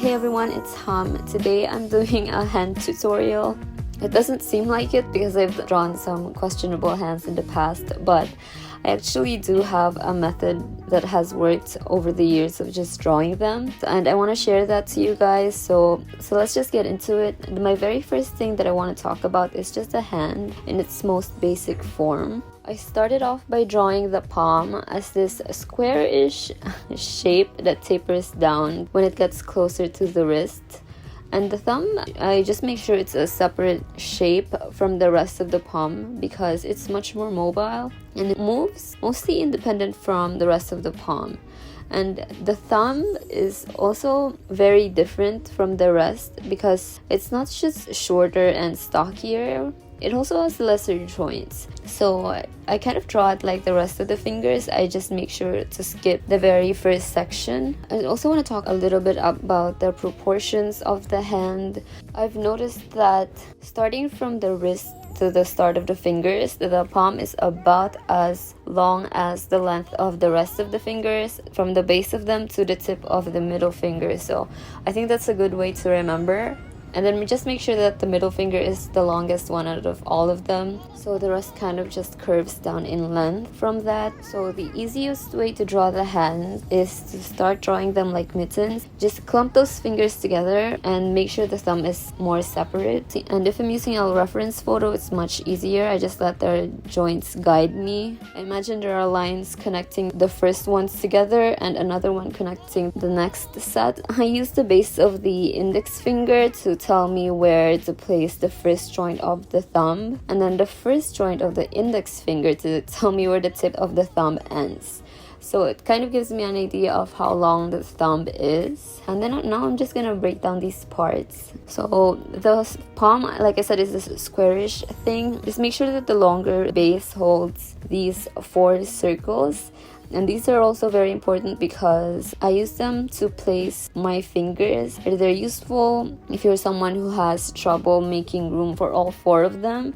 Hey everyone, it's Ham. Today I'm doing a hand tutorial. It doesn't seem like it because I've drawn some questionable hands in the past, but I actually do have a method that has worked over the years of just drawing them, and I want to share that to you guys. So let's just get into it. My very first thing that I want to talk about is just a hand in its most basic form. I started off by drawing the palm as this square-ish shape that tapers down when it gets closer to the wrist. And the thumb, I just make sure it's a separate shape from the rest of the palm because it's much more mobile and it moves mostly independent from the rest of the palm. And the thumb is also very different from the rest because it's not just shorter and stockier, it also has lesser joints. So I kind of draw it like the rest of the fingers. I just make sure to skip the very first section. I also want to talk a little bit about the proportions of the hand. I've noticed that starting from the wrist to the start of the fingers, the palm is about as long as the length of the rest of the fingers, from the base of them to the tip of the middle finger. So I think that's a good way to remember. And then we just make sure that the middle finger is the longest one out of all of them. So the rest kind of just curves down in length from that. So the easiest way to draw the hand is to start drawing them like mittens. Just clump those fingers together and make sure the thumb is more separate. And if I'm using a reference photo, it's much easier. I just let their joints guide me. I imagine there are lines connecting the first ones together and another one connecting the next set. I use the base of the index finger to tell me where to place the first joint of the thumb, and then the first joint of the index finger to tell me where the tip of the thumb ends. So it kind of gives me an idea of how long the thumb is. And then now I'm just gonna break down these parts. So the palm, like I said, is this squarish thing. Just make sure that the longer base holds these 4 circles. And these are also very important because I use them to place my fingers. They're useful if you're someone who has trouble making room for all 4 of them,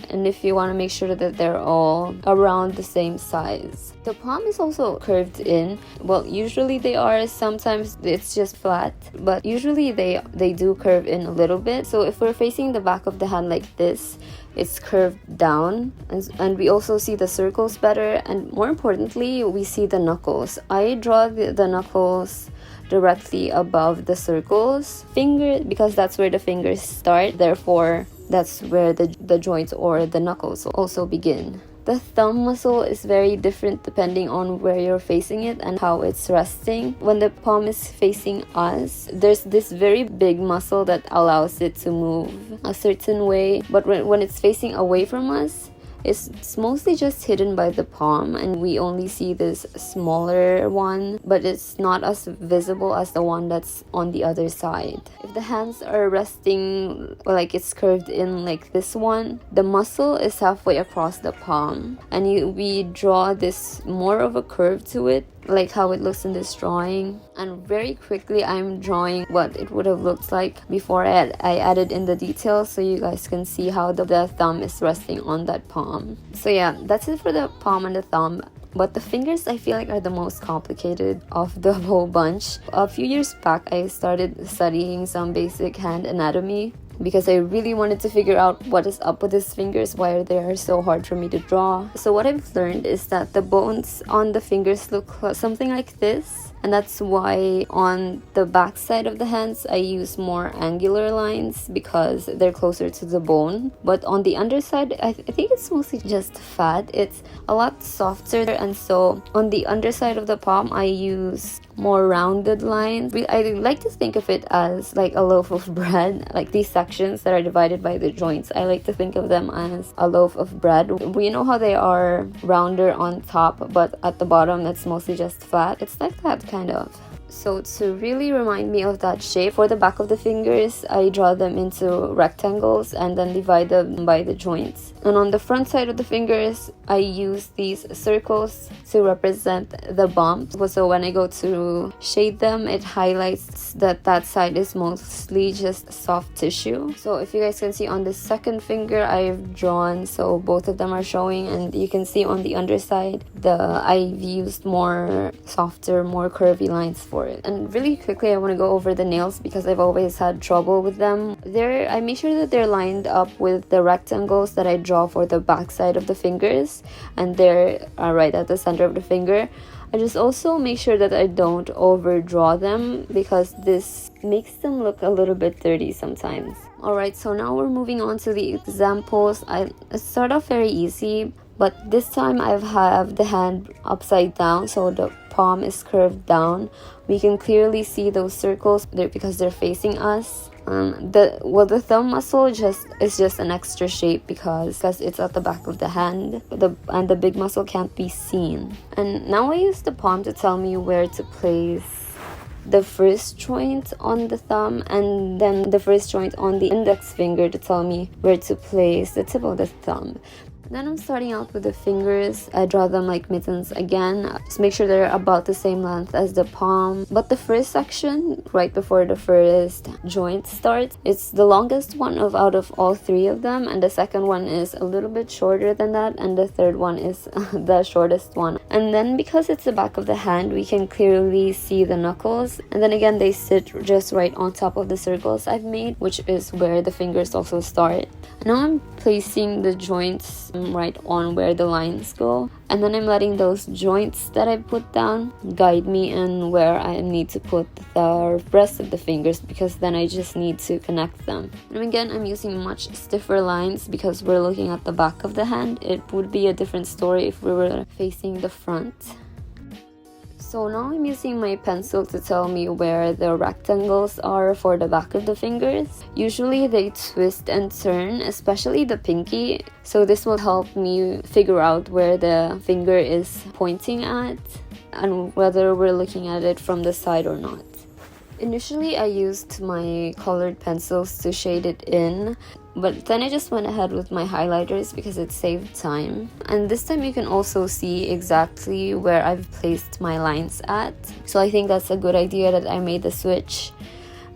and if you want to make sure that they're all around the same size. The palm is also curved in. Well, usually they are. Sometimes it's just flat, but usually they do curve in a little bit. So if we're facing the back of the hand like this, it's curved down, and we also see the circles better, and more importantly we see the knuckles. I draw the knuckles directly above the circles finger because that's where the fingers start, therefore that's where the joints or the knuckles also begin. The thumb muscle is very different depending on where you're facing it and how it's resting. When the palm is facing us, there's this very big muscle that allows it to move a certain way. But when it's facing away from us, it's mostly just hidden by the palm, and we only see this smaller one, but it's not as visible as the one that's on the other side. If the hands are resting like it's curved in like this one, the muscle is halfway across the palm, and we draw this more of a curve to it, like how it looks in this drawing. And very quickly I'm drawing what it would have looked like before I added in the details, so you guys can see how the thumb is resting on that palm. So yeah, that's it for the palm and the thumb. But the fingers, I feel like, are the most complicated of the whole bunch. A few years back I started studying some basic hand anatomy because I really wanted to figure out what is up with his fingers, why they are so hard for me to draw. So what I've learned is that the bones on the fingers look something like this, and that's why on the back side of the hands I use more angular lines because they're closer to the bone. But on the underside, I think it's mostly just fat. It's a lot softer, and so on the underside of the palm I use more rounded lines. I like to think of it as like a loaf of bread, like these sections that are divided by the joints. I like to think of them as a loaf of bread. We know how they are rounder on top, but at the bottom it's mostly just flat. It's like that kind of. So to really remind me of that shape, for the back of the fingers, I draw them into rectangles and then divide them by the joints. And on the front side of the fingers, I use these circles to represent the bumps. So when I go to shade them, it highlights that that side is mostly just soft tissue. So if you guys can see on the second finger, I've drawn, so both of them are showing, and you can see on the underside, I've used more softer, more curvy lines for for it. And really quickly, I want to go over the nails because I've always had trouble with them. I make sure that they're lined up with the rectangles that I draw for the back side of the fingers, and they're right at the center of the finger. I just also make sure that I don't overdraw them because this makes them look a little bit dirty sometimes. Alright, so now we're moving on to the examples. I start off very easy, but this time I have the hand upside down, so the palm is curved down. We can clearly see those circles because they're facing us. The thumb muscle is just an extra shape because it's at the back of the hand, and the big muscle can't be seen. And now I use the palm to tell me where to place the first joint on the thumb, and then the first joint on the index finger to tell me where to place the tip of the thumb. Then I'm starting out with the fingers. I draw them like mittens again. Just make sure they're about the same length as the palm. But the first section, right before the first joint starts, it's the longest one out of all three of them. And the second one is a little bit shorter than that. And the third one is the shortest one. And then because it's the back of the hand, we can clearly see the knuckles. And then again, they sit just right on top of the circles I've made, which is where the fingers also start. Now I'm placing the joints right on where the lines go, and then I'm letting those joints that I put down guide me in where I need to put the rest of the fingers, because then I just need to connect them. And again, I'm using much stiffer lines because we're looking at the back of the hand. It would be a different story if we were facing the front. So now I'm using my pencil to tell me where the rectangles are for the back of the fingers. Usually they twist and turn, especially the pinky. So this will help me figure out where the finger is pointing at and whether we're looking at it from the side or not. Initially, I used my colored pencils to shade it in, but then I just went ahead with my highlighters because it saved time. And this time you can also see exactly where I've placed my lines at. So I think that's a good idea that I made the switch.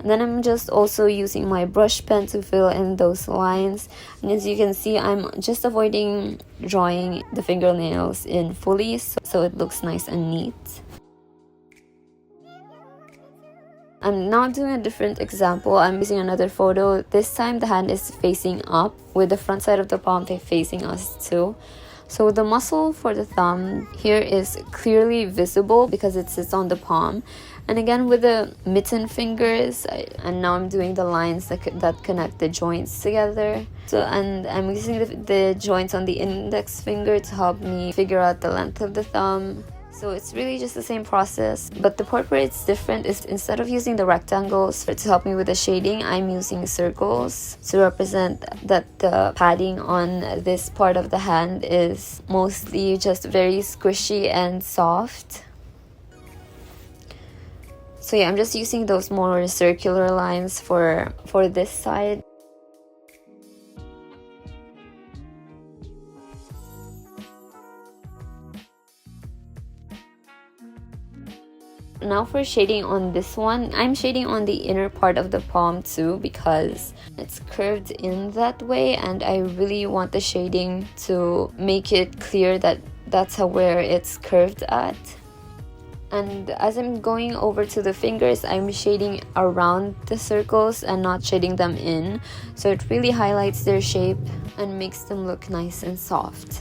And then I'm just also using my brush pen to fill in those lines. And as you can see, I'm just avoiding drawing the fingernails in fully so it looks nice and neat. I'm now doing a different example. I'm using another photo. This time the hand is facing up with the front side of the palm facing us too. So the muscle for the thumb here is clearly visible because it sits on the palm. And again with the mitten fingers, and now I'm doing the lines that connect the joints together. And I'm using the joints on the index finger to help me figure out the length of the thumb. So it's really just the same process, but the part where it's different is instead of using the rectangles to help me with the shading, I'm using circles to represent that the padding on this part of the hand is mostly just very squishy and soft. So yeah, I'm just using those more circular lines for this side. Now for shading on this one, I'm shading on the inner part of the palm too because it's curved in that way, and I really want the shading to make it clear that that's where it's curved at. And as I'm going over to the fingers, I'm shading around the circles and not shading them in, so it really highlights their shape and makes them look nice and soft.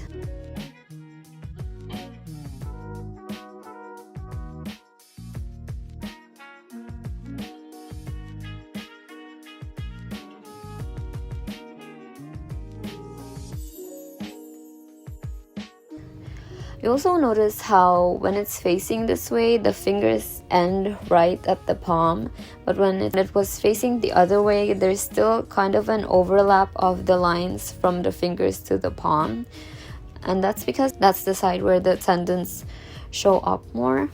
You also notice how when it's facing this way, the fingers end right at the palm, but when it was facing the other way, there's still kind of an overlap of the lines from the fingers to the palm. And that's because that's the side where the tendons show up more.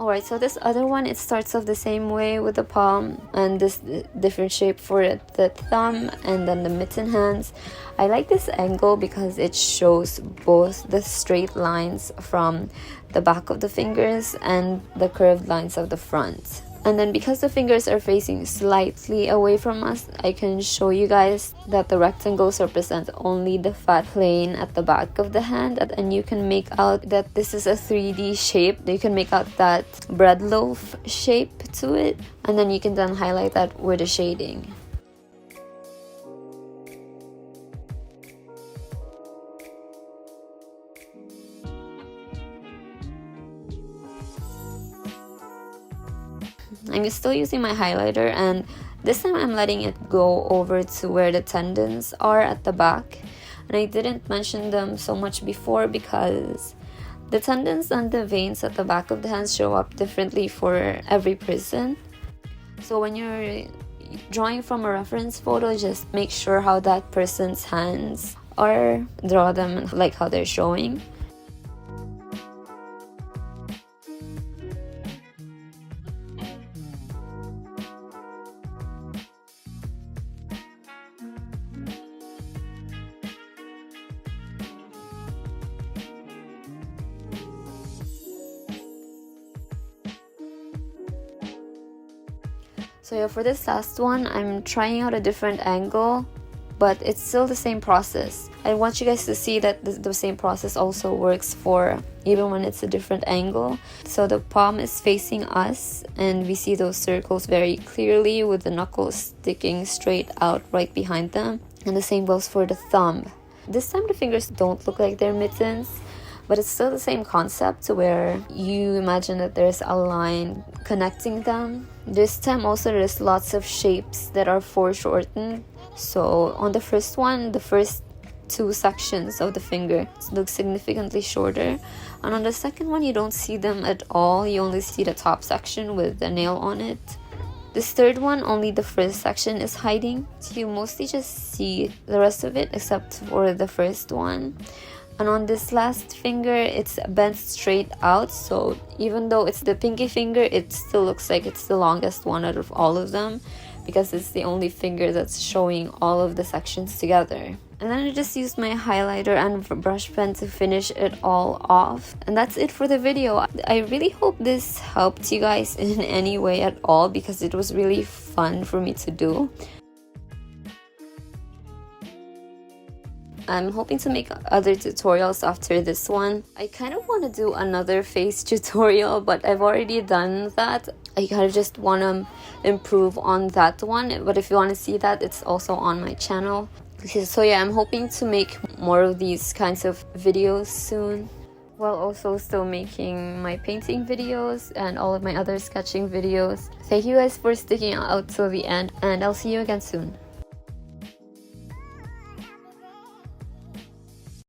Alright, so this other one, it starts off the same way with the palm and this different shape for the thumb and then the mitten hands. I like this angle because it shows both the straight lines from the back of the fingers and the curved lines of the front. And then because the fingers are facing slightly away from us, I can show you guys that the rectangles represent only the fat plane at the back of the hand, and you can make out that this is a 3D shape. You can make out that bread loaf shape to it, and then you can then highlight that with a shading. I'm still using my highlighter, and this time I'm letting it go over to where the tendons are at the back. And I didn't mention them so much before because the tendons and the veins at the back of the hands show up differently for every person. So when you're drawing from a reference photo, just make sure how that person's hands are, draw them like how they're showing. So yeah, for this last one, I'm trying out a different angle, but it's still the same process. I want you guys to see that the same process also works for even when it's a different angle. So the palm is facing us, and we see those circles very clearly with the knuckles sticking straight out right behind them. And the same goes for the thumb. This time the fingers don't look like they're mittens, but it's still the same concept where you imagine that there's a line connecting them. This time also there's lots of shapes that are foreshortened. So on the first one, the first two sections of the finger look significantly shorter. And on the second one, you don't see them at all. You only see the top section with the nail on it. This third one, only the first section is hiding. So you mostly just see the rest of it except for the first one. And on this last finger, it's bent straight out, so even though it's the pinky finger, it still looks like it's the longest one out of all of them because it's the only finger that's showing all of the sections together. And then I just used my highlighter and brush pen to finish it all off. And that's it for the video. I really hope this helped you guys in any way at all because it was really fun for me to do. I'm hoping to make other tutorials after this one. I kind of want to do another face tutorial, but I've already done that. I kind of just want to improve on that one. But if you want to see that, it's also on my channel. So yeah, I'm hoping to make more of these kinds of videos soon, while also still making my painting videos and all of my other sketching videos. Thank you guys for sticking out till the end, and I'll see you again soon.